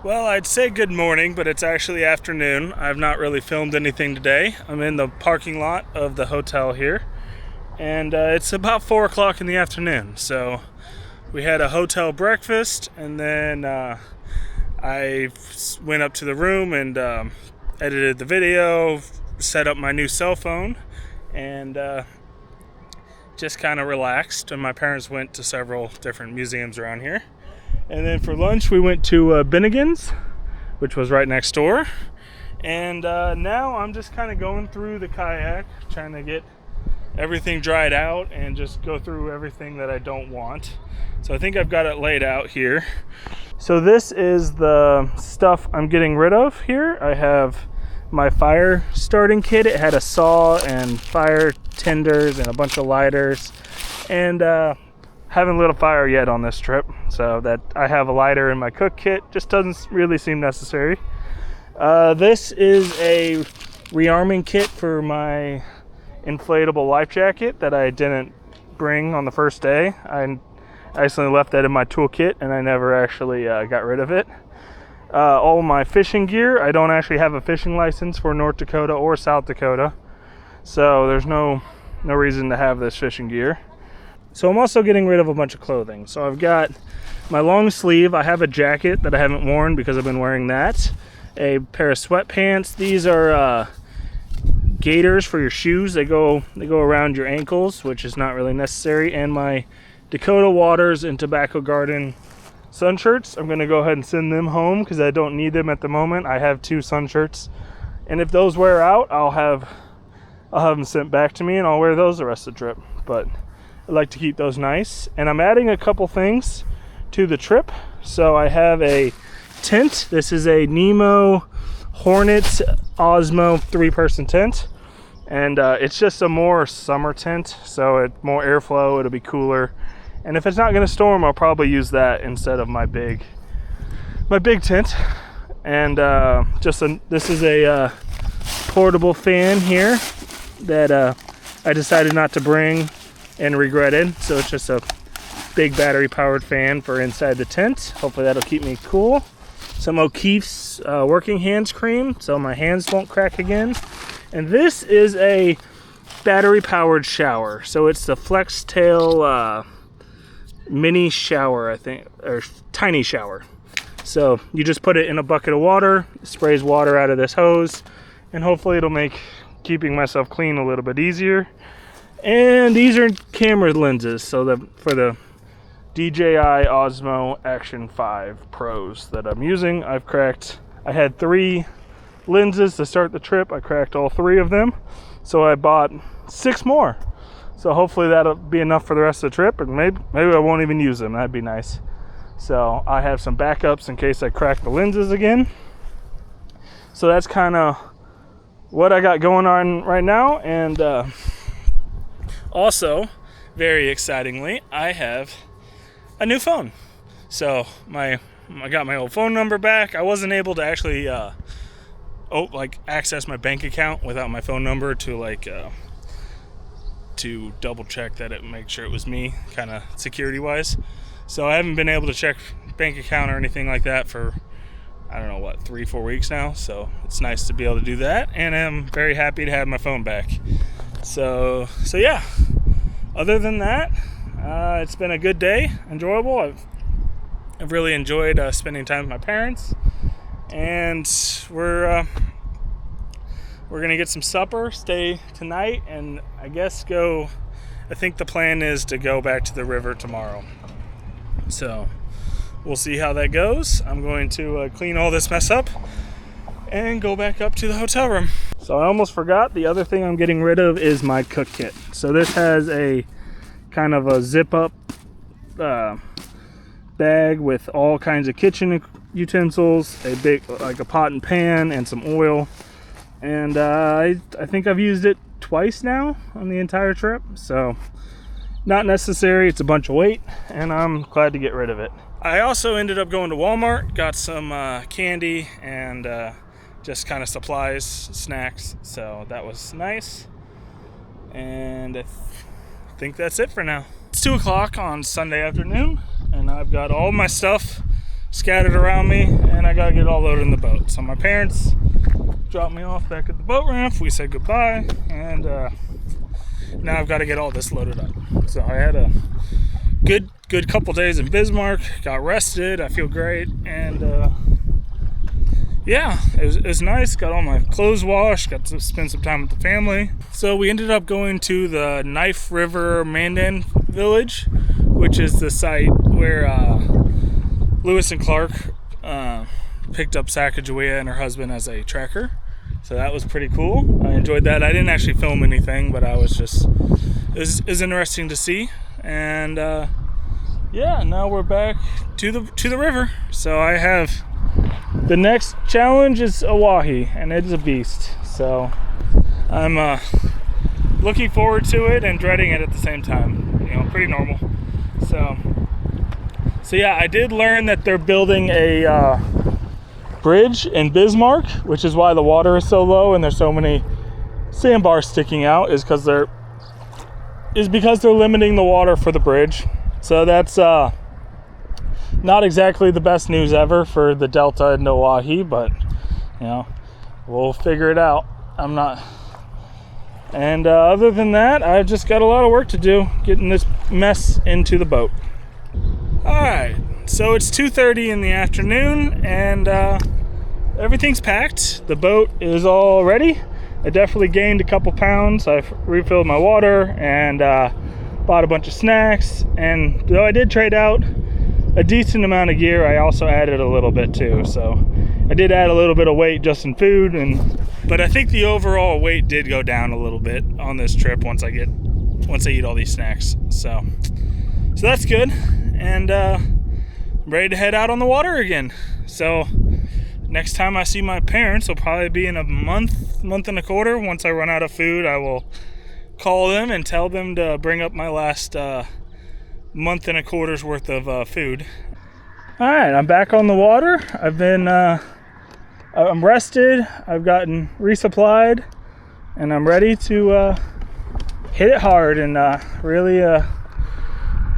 Well, I'd say good morning, but it's actually afternoon. I've not really filmed anything today. I'm in the parking lot of the hotel here, and it's about 4 o'clock in the afternoon. So we had a hotel breakfast, and then I went up to the room and edited the video, set up my new cell phone, and just kind of relaxed. And my parents went to several different museums around here. And then for lunch, we went to Bennigan's, which was right next door. And now I'm just kind of going through the kayak, trying to get everything dried out and just go through everything that I don't want. So I think I've got it laid out here. So this is the stuff I'm getting rid of here. I have my fire starting kit. It had a saw and fire tenders and a bunch of lighters. And haven't lit a fire yet on this trip, so that I have a lighter in my cook kit just doesn't really seem necessary. This is a rearming kit for my inflatable life jacket that I didn't bring on the first day. I accidentally left that in my toolkit and I never actually got rid of it. All my fishing gear, I don't actually have a fishing license for North Dakota or South Dakota, so there's no reason to have this fishing gear. So I'm also getting rid of a bunch of clothing. So I've got my long sleeve. I have a jacket that I haven't worn because I've been wearing that. A pair of sweatpants. These are gaiters for your shoes. They go around your ankles, which is not really necessary. And my Dakota Waters and Tobacco Garden sun shirts. I'm going to go ahead and send them home because I don't need them at the moment. I have 2 sun shirts. And if those wear out, I'll have them sent back to me and I'll wear those the rest of the trip. But I like to keep those nice. And I'm adding a couple things to the trip. So I have a tent. This is a Nemo Hornet Osmo 3-person tent. And it's just a more summer tent. So it's more airflow. It'll be cooler. And if it's not going to storm, I'll probably use that instead of my big tent. And this is a portable fan here that I decided not to bring and regretted. So it's just a big battery powered fan for inside the tent. Hopefully that'll keep me cool. Some O'Keeffe's working hands cream so my hands won't crack again. And this is a battery powered shower. So it's the Flextail mini shower, I think, or tiny shower. So you just put it in a bucket of water, sprays water out of this hose, and hopefully it'll make keeping myself clean a little bit easier. And these are camera lenses, so for the DJI Osmo Action 5 Pros that I'm using. I had 3 lenses to start the trip. I cracked all 3 of them, so I bought 6 more. So hopefully that'll be enough for the rest of the trip, and maybe I won't even use them. That'd be nice. So I have some backups in case I crack the lenses again. So that's kind of what I got going on right now. And also, very excitingly, I have a new phone. So I got my old phone number back. I wasn't able to actually access my bank account without my phone number to double check that make sure it was me, kind of security wise. So I haven't been able to check bank account or anything like that for 3-4 weeks now. So it's nice to be able to do that, and I'm very happy to have my phone back. So yeah, other than that, it's been a good day, enjoyable. I've really enjoyed spending time with my parents, and we're gonna get some supper, stay tonight, and I think the plan is to go back to the river tomorrow. So we'll see how that goes. I'm going to clean all this mess up and go back up to the hotel room. So I almost forgot, the other thing I'm getting rid of is my cook kit. So this has a kind of a zip up bag with all kinds of kitchen utensils, a big a pot and pan, and some oil. And I think I've used it twice now on the entire trip, so not necessary. It's a bunch of weight, and I'm glad to get rid of it. I also ended up going to Walmart, got some candy and just kind of supplies, snacks, so that was nice. And I think that's it for now. It's 2 o'clock on Sunday afternoon, and I've got all my stuff scattered around me, and I gotta get it all loaded in the boat. So my parents dropped me off back at the boat ramp. We said goodbye, and now I've got to get all this loaded up. So I had a good couple days in Bismarck, got rested, I feel great, and yeah, it was nice. Got all my clothes washed, got to spend some time with the family. So we ended up going to the Knife River Mandan Village, which is the site where Lewis and Clark picked up Sacagawea and her husband as a tracker. So that was pretty cool. I enjoyed that. I didn't actually film anything, but I was just, it was interesting to see. And yeah, now we're back to the river. So I have, the next challenge is Oahe, and it is a beast. So I'm looking forward to it and dreading it at the same time. You know, pretty normal. So yeah, I did learn that they're building a bridge in Bismarck, which is why the water is so low and there's so many sandbars sticking out, is because they're limiting the water for the bridge. So that's not exactly the best news ever for the Delta and Oahe, but you know, we'll figure it out. I'm not. And other than that, I've just got a lot of work to do getting this mess into the boat. Alright, so it's 2:30 in the afternoon, and everything's packed. The boat is all ready. I definitely gained a couple pounds. I've refilled my water and bought a bunch of snacks, and though I did trade out a decent amount of gear, I also added a little bit too. So I did add a little bit of weight just in food, but I think the overall weight did go down a little bit on this trip once I eat all these snacks. So that's good, and I'm ready to head out on the water again. So next time I see my parents will probably be in a month and a quarter. Once I run out of food, I will call them and tell them to bring up my last month and a quarter's worth of food. All right, I'm back on the water. I've been I'm rested. I've gotten resupplied, and I'm ready to hit it hard and really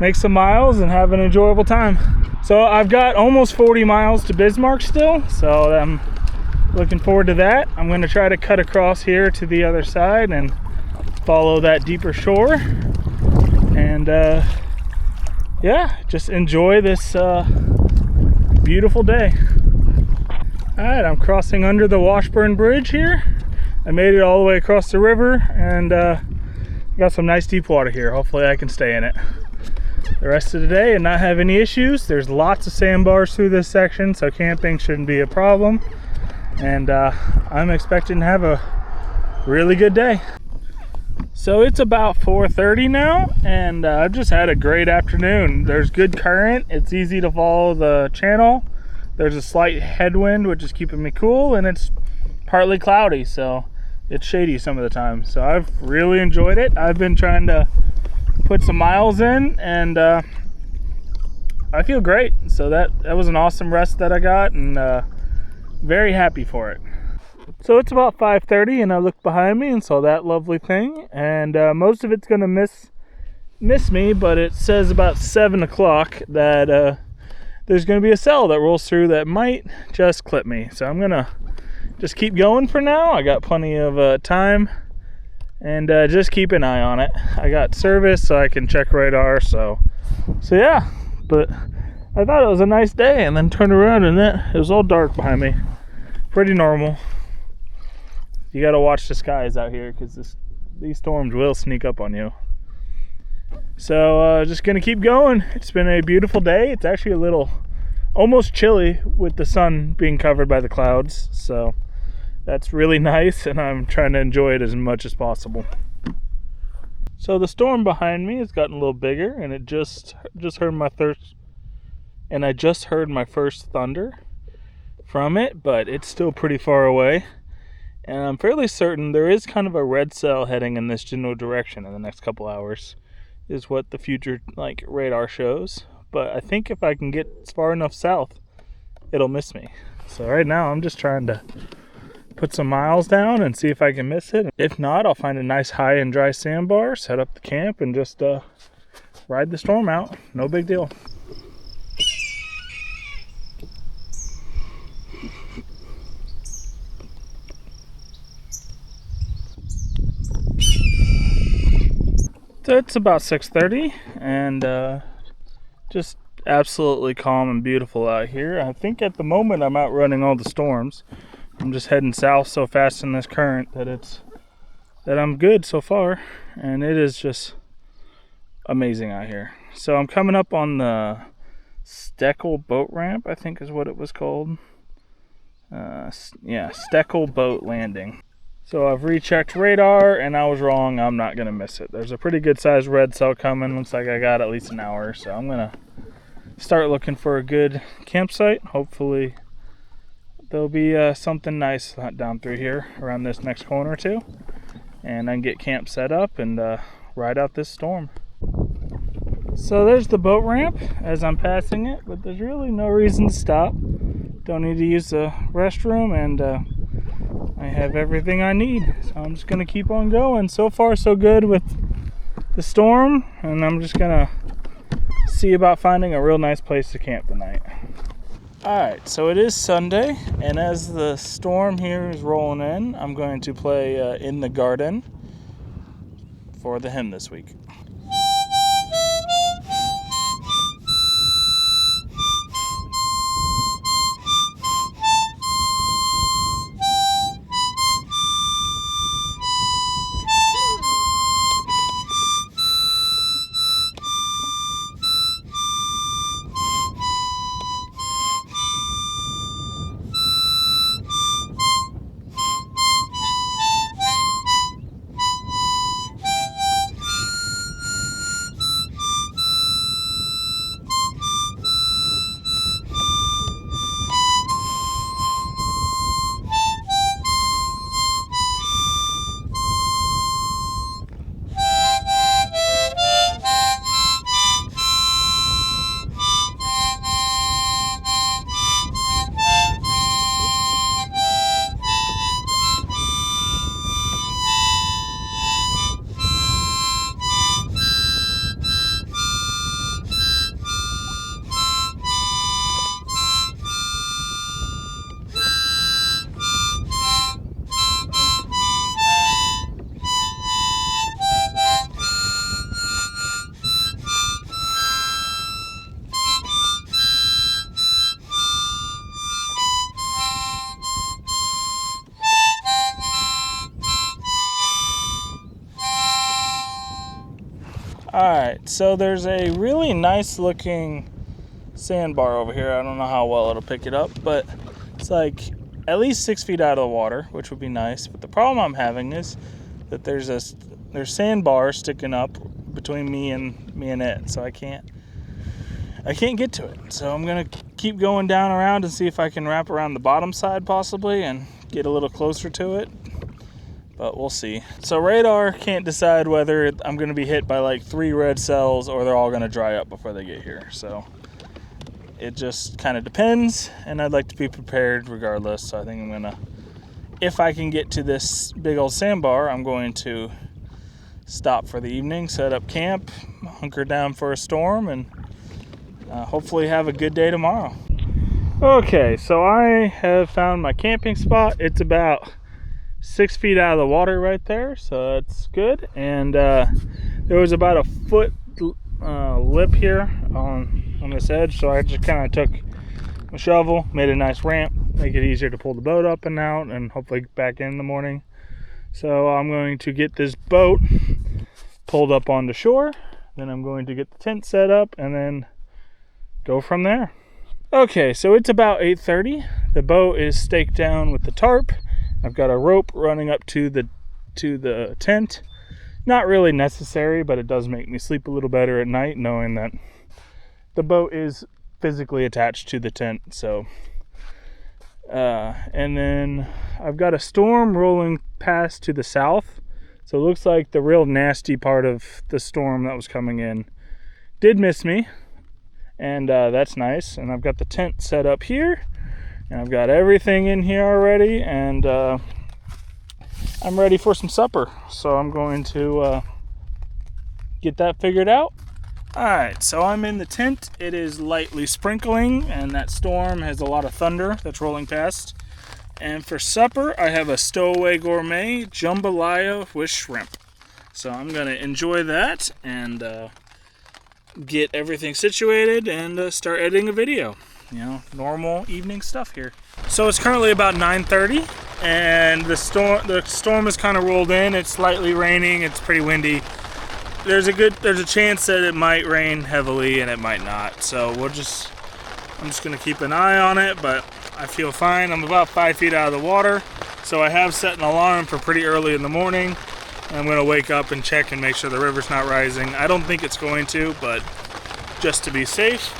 make some miles and have an enjoyable time. So I've got almost 40 miles to Bismarck still, so I'm looking forward to that. I'm going to try to cut across here to the other side and follow that deeper shore, and yeah, just enjoy this beautiful day. Alright, I'm crossing under the Washburn Bridge here. I made it all the way across the river, and got some nice deep water here. Hopefully I can stay in it the rest of the day and not have any issues. There's lots of sandbars through this section, so camping shouldn't be a problem, and I'm expecting to have a really good day. So it's about 4:30 now, and I've just had a great afternoon. There's good current, it's easy to follow the channel. There's a slight headwind, which is keeping me cool, and it's partly cloudy, so it's shady some of the time. So I've really enjoyed it. I've been trying to put some miles in, and I feel great. So that was an awesome rest that I got, and very happy for it. So it's about 5:30, and I looked behind me and saw that lovely thing, and most of it's gonna miss me, but it says about 7 o'clock that there's gonna be a cell that rolls through that might just clip me. So I'm gonna just keep going for now. I got plenty of time, and just keep an eye on it. I got service, so I can check radar. So yeah, but I thought it was a nice day, and then turned around and it was all dark behind me. Pretty normal. You gotta watch the skies out here, because these storms will sneak up on you. So just gonna keep going. It's been a beautiful day. It's actually a little almost chilly with the sun being covered by the clouds, so that's really nice, and I'm trying to enjoy it as much as possible. So the storm behind me has gotten a little bigger, and it just heard my I just heard my first thunder from it, but it's still pretty far away. And I'm fairly certain there is kind of a red cell heading in this general direction in the next couple hours, is what the future radar shows. But I think if I can get far enough south, it'll miss me. So right now I'm just trying to put some miles down and see if I can miss it. If not, I'll find a nice high and dry sandbar, set up the camp, and just ride the storm out. No big deal. So it's about 6:30 and just absolutely calm and beautiful out here. I think at the moment I'm outrunning all the storms. I'm just heading south so fast in this current that I'm good so far, and it is just amazing out here. So I'm coming up on the Steckel boat ramp, I think is what it was called. Yeah, Steckel boat landing. So I've rechecked radar and I was wrong. I'm not gonna miss it. There's a pretty good sized red cell coming. Looks like I got at least an hour, so I'm gonna start looking for a good campsite. Hopefully there'll be something nice down through here around this next corner or two, and I can get camp set up and ride out this storm. So there's the boat ramp as I'm passing it, but there's really no reason to stop. Don't need to use the restroom, and I have everything I need. So I'm just gonna keep on going. So far so good with the storm, and I'm just gonna see about finding a real nice place to camp tonight. Alright, so it is Sunday, and as the storm here is rolling in, I'm going to play In the Garden for the hymn this week. Alright, so there's a really nice looking sandbar over here. I don't know how well it'll pick it up, but it's like at least 6 feet out of the water, which would be nice. But the problem I'm having is that there's sandbar sticking up between me and it, so I can't get to it. So I'm gonna keep going down around and see if I can wrap around the bottom side possibly and get a little closer to it. But we'll see. So radar can't decide whether I'm going to be hit by like 3 red cells or they're all going to dry up before they get here. So it just kind of depends, and I'd like to be prepared regardless. So I think I'm going to, if I can get to this big old sandbar, I'm going to stop for the evening, set up camp, hunker down for a storm, and hopefully have a good day tomorrow. Okay, so I have found my camping spot. It's about 6 feet out of the water right there, so that's good. And there was about a foot lip here on this edge, so I just kind of took a shovel, made a nice ramp, make it easier to pull the boat up and out, and hopefully back in the morning. So I'm going to get this boat pulled up onto shore, then I'm going to get the tent set up, and then go from there. Okay, so it's about 8:30. The boat is staked down with the tarp. I've got a rope running up to the tent. Not really necessary, but it does make me sleep a little better at night knowing that the boat is physically attached to the tent. So, and then I've got a storm rolling past to the south. So it looks like the real nasty part of the storm that was coming in did miss me, and that's nice. And I've got the tent set up here. And I've got everything in here already, and I'm ready for some supper. So I'm going to get that figured out. Alright, so I'm in the tent. It is lightly sprinkling, and that storm has a lot of thunder that's rolling past. And for supper, I have a Stowaway Gourmet jambalaya with shrimp. So I'm gonna enjoy that and get everything situated and start editing a video. You know, normal evening stuff here. So it's currently about 9:30, and the storm has kind of rolled in. It's slightly raining. It's pretty windy. There's a chance that it might rain heavily and it might not. So I'm just gonna keep an eye on it, but I feel fine. I'm about 5 feet out of the water, so I have set an alarm for pretty early in the morning. I'm gonna wake up and check and make sure the river's not rising. I don't think it's going to, but just to be safe.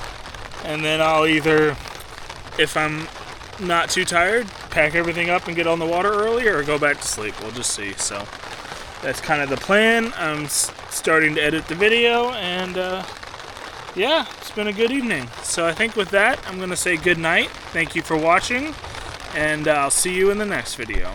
And then I'll either, if I'm not too tired, pack everything up and get on the water early, or go back to sleep. We'll just see. So that's kind of the plan. I'm starting to edit the video, and yeah, it's been a good evening. So I think with that, I'm gonna say good night. Thank you for watching, and I'll see you in the next video.